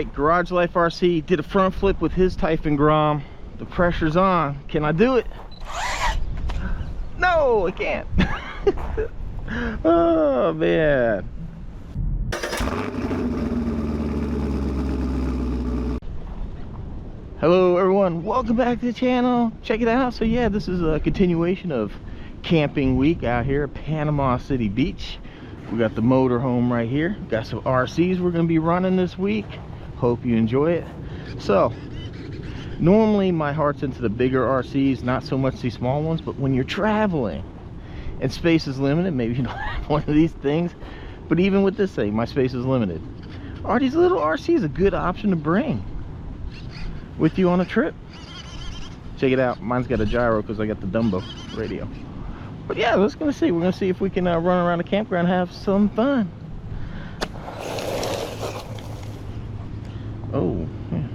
right, Garage Life RC did a front flip with his Typhon Grom. The pressure's on. Can I do it? No, I can't. Oh man. Hello everyone, welcome back to the channel. Check it out. So yeah, this is a continuation of camping week out here at Panama City Beach. We got the motorhome right here. Got some RCs we're going to be running this week. Hope you enjoy it. So normally my heart's into the bigger RCs, not so much these small ones, but when you're traveling and space is limited, maybe you don't have one of these things, but even with this thing, my space is limited. Are these little RCs a good option to bring with you on a trip? Check it out. Mine's got a gyro because I got the Dumbo radio. But yeah, let's gonna see. We're gonna see if we can run around the campground and have some fun. Oh, yeah.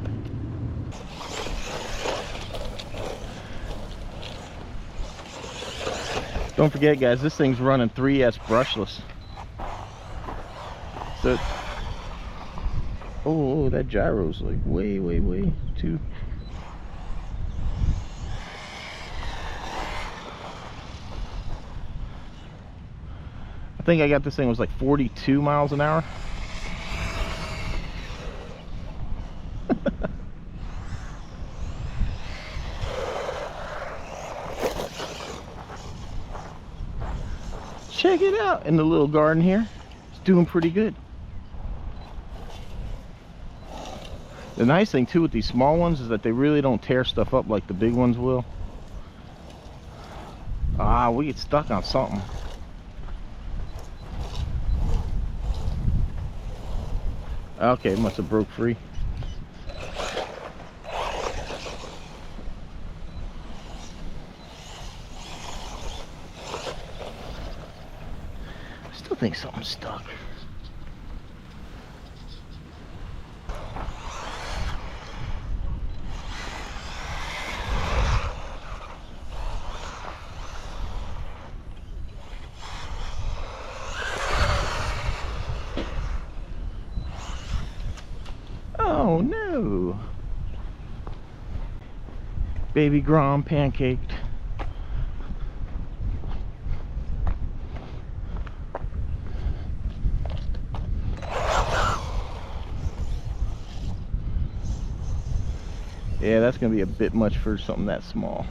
Don't forget, guys, this thing's running 3S brushless. So, oh, that gyro's like way too. I think I got this thing was like 42 miles an hour. Check it out in the little garden here. It's doing pretty good. The nice thing too with these small ones is that they really don't tear stuff up like the big ones will. Ah, we get stuck on something. Okay, it must have broke free. I still think something's stuck. Oh no! Baby Grom pancaked. Yeah, that's gonna be a bit much for something that small.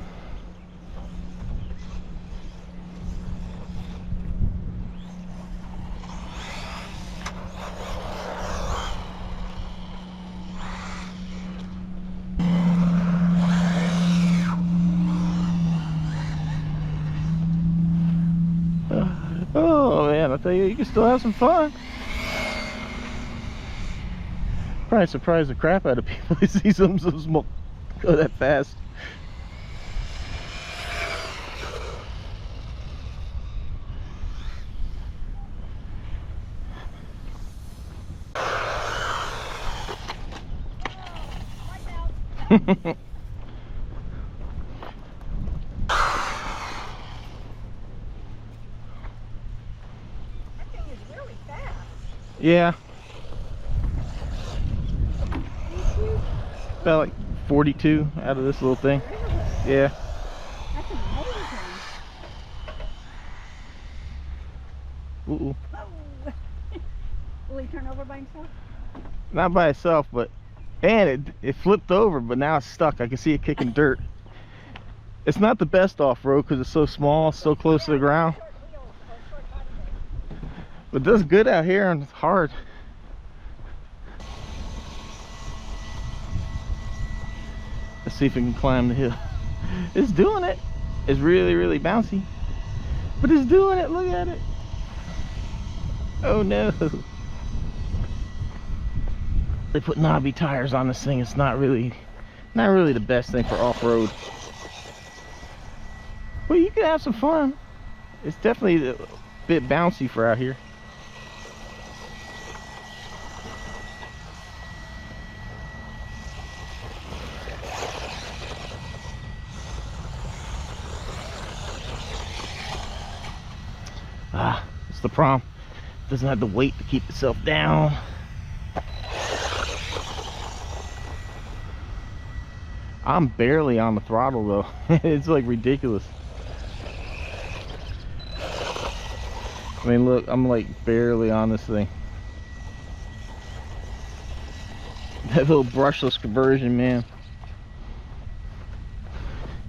Oh man, I tell you, you can still have some fun. Probably surprise the crap out of people to see something so small go that fast. Yeah. About like 42 out of this little thing. Really? Yeah. That's amazing. Ooh. Oh. Will he turn over by himself? Not by itself, but and it flipped over, but now it's stuck. I can see it kicking dirt. It's not the best off-road because it's so small, so close to the ground. But it does good out here and it's hard. Let's see if it can climb the hill. It's doing it. It's really bouncy, but it's doing it. Look at it. Oh no. They put knobby tires on this thing. It's not really the best thing for off-road. Well, you can have some fun. It's definitely a bit bouncy for out here. Ah, it's the problem. It doesn't have the weight to keep itself down. I'm barely on the throttle though. It's like ridiculous. I mean, look, I'm like barely on this thing. That little brushless conversion, man.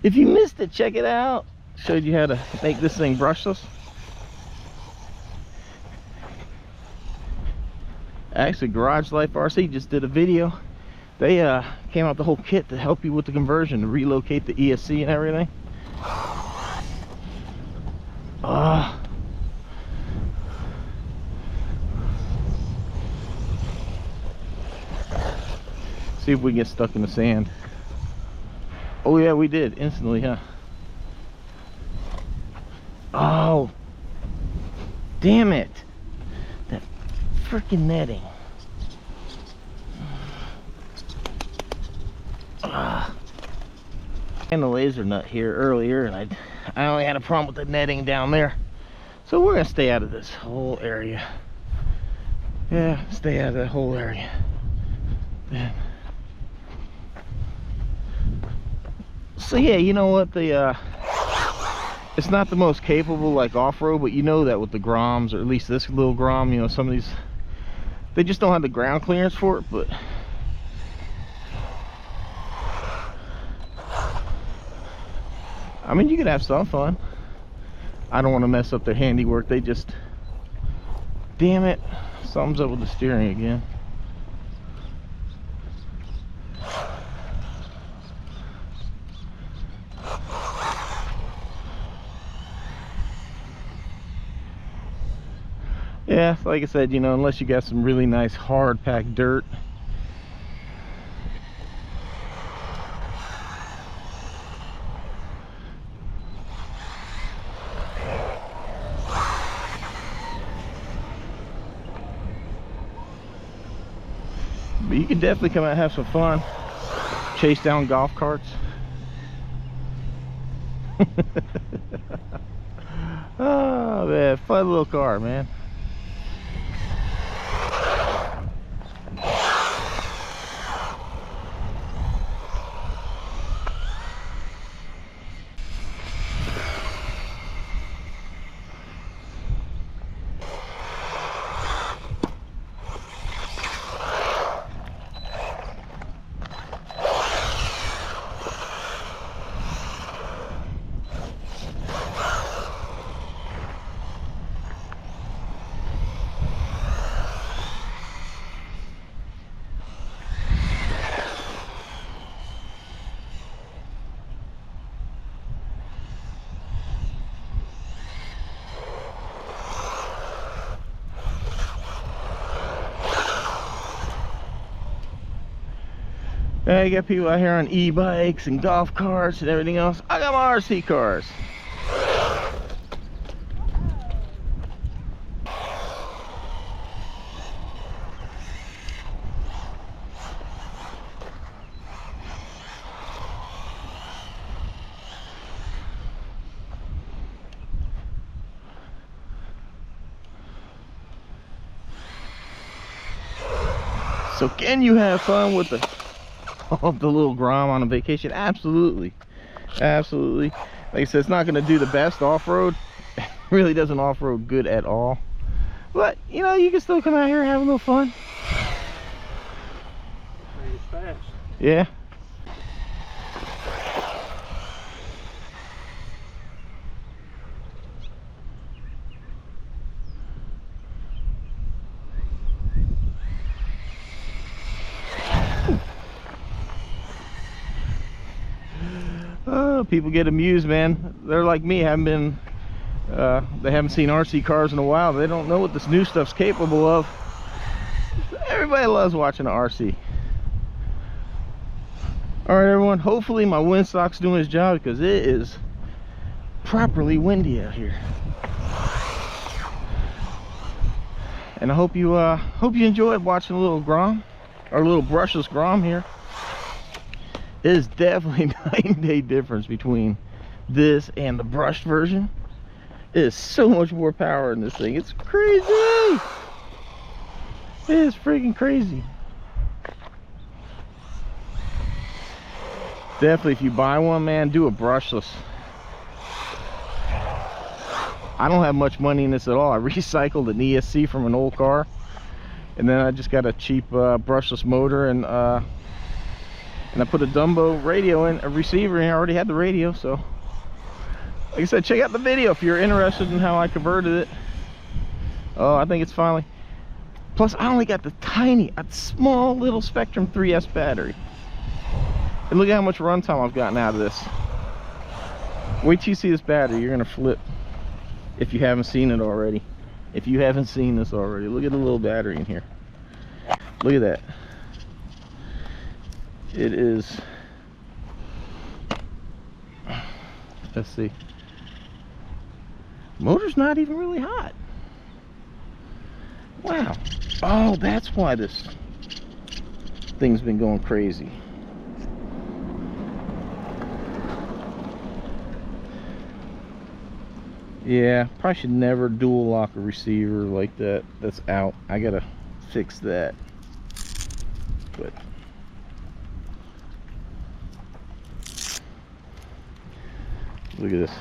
If you missed it, check it out. Showed you how to make this thing brushless. Actually, Garage Life RC just did a video. They came out with the whole kit to help you with the conversion, to relocate the ESC and everything. See if we get stuck in the sand. Oh yeah, we did instantly, huh? Oh, damn it! That freaking netting. And the laser nut here earlier, and I only had a problem with the netting down there. So we're gonna stay out of this whole area. Yeah, stay out of that whole area. Then. So yeah, you know what, it's not the most capable like off-road, but you know that with the Groms, or at least this little Grom, you know, some of these, they just don't have the ground clearance for it. But I mean, you could have some fun. I don't want to mess up their handiwork. They just, damn it, something's up with the steering again. Yeah, like I said, you know, unless you got some really nice hard packed dirt. But you can definitely come out and have some fun. Chase down golf carts. Oh man, fun little car, man. Yeah, you got people out here on e-bikes and golf carts and everything else. I got my RC cars. So can you have fun with the little Grom on a vacation? Absolutely, absolutely. Like I said, it's not going to do the best off-road. It really doesn't off-road good at all, but you know, you can still come out here and have a little fun. It's fast. Yeah. Oh, people get amused, man. They're like me, haven't been they haven't seen RC cars in a while. They don't know what this new stuff's capable of. Everybody loves watching an RC. All right, everyone, hopefully my windsock's doing his job, because it is properly windy out here. And I hope you enjoyed watching a little Grom, or a little brushless Grom here. It is definitely night and day difference between this and the brushed version. It is so much more power in this thing. It's crazy. It is freaking crazy. Definitely, if you buy one, man, do a brushless. I don't have much money in this at all. I recycled an ESC from an old car, and then I just got a cheap brushless motor, and I put a Dumbo radio in, a receiver, and I already had the radio. So like I said, check out the video if you're interested in how I converted it. Oh, I think it's finally. Plus, I only got the tiny, a small little Spectrum 3S battery. And look at how much runtime I've gotten out of this. Wait till you see this battery, you're gonna flip. If you haven't seen it already. If you haven't seen this already, look at the little battery in here. Look at that. It is, let's see. Motor's not even really hot. Wow. Oh, that's why this thing's been going crazy. Yeah, probably should never dual lock a receiver like that. That's out. I gotta fix that. But look at this.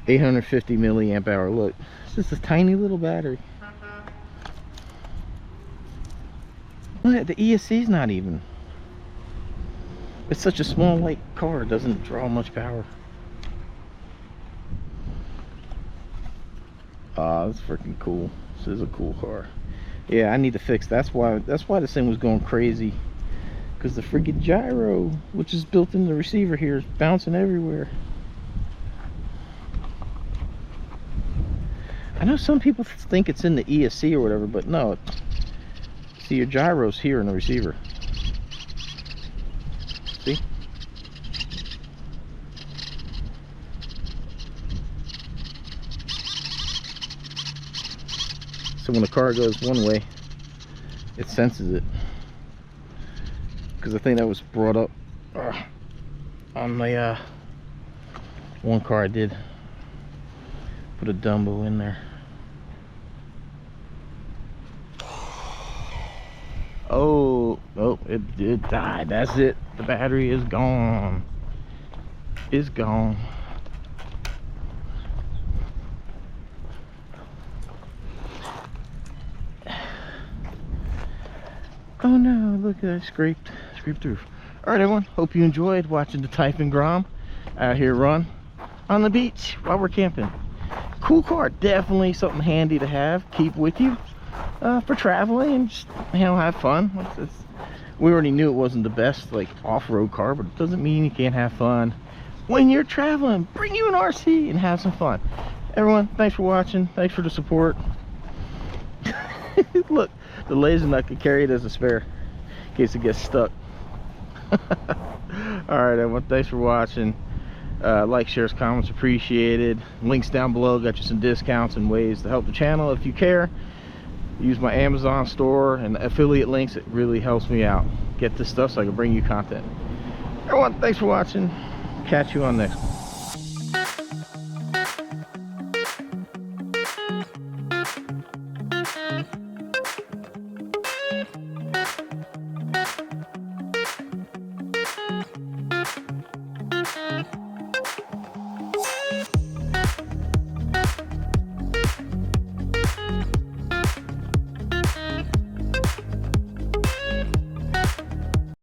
850 milliamp hour. Look, it's just a tiny little battery. Look, the ESC's not even. It's such a small light car, it doesn't draw much power. Ah, that's freaking cool. This is a cool car. Yeah, I need to fix. That's why this thing was going crazy. Because the freaking gyro, which is built in the receiver here, is bouncing everywhere. I know some people think it's in the ESC or whatever, but no. See, your gyro's here in the receiver. See? So when the car goes one way, it senses it. Because I think that was brought up on the one car I did. Put a Dumbo in there. Oh, it did die. That's it. The battery is gone. It's gone. Oh no, look at that, scraped through. Alright everyone, hope you enjoyed watching the Typhon Grom out here run on the beach while we're camping. Cool car, definitely something handy to have, keep with you for traveling and just, you know, have fun. We already knew it wasn't the best like off-road car, but it doesn't mean you can't have fun when you're traveling. Bring you an RC and have some fun. Everyone, thanks for watching, thanks for the support. Look, the laser nut can carry it as a spare in case it gets stuck. Alright everyone, thanks for watching. Like, shares, comments appreciated. Links down below, got you some discounts and ways to help the channel if you care. Use my Amazon store and the affiliate links. It really helps me out. Get this stuff so I can bring you content. Everyone, thanks for watching. Catch you on next one.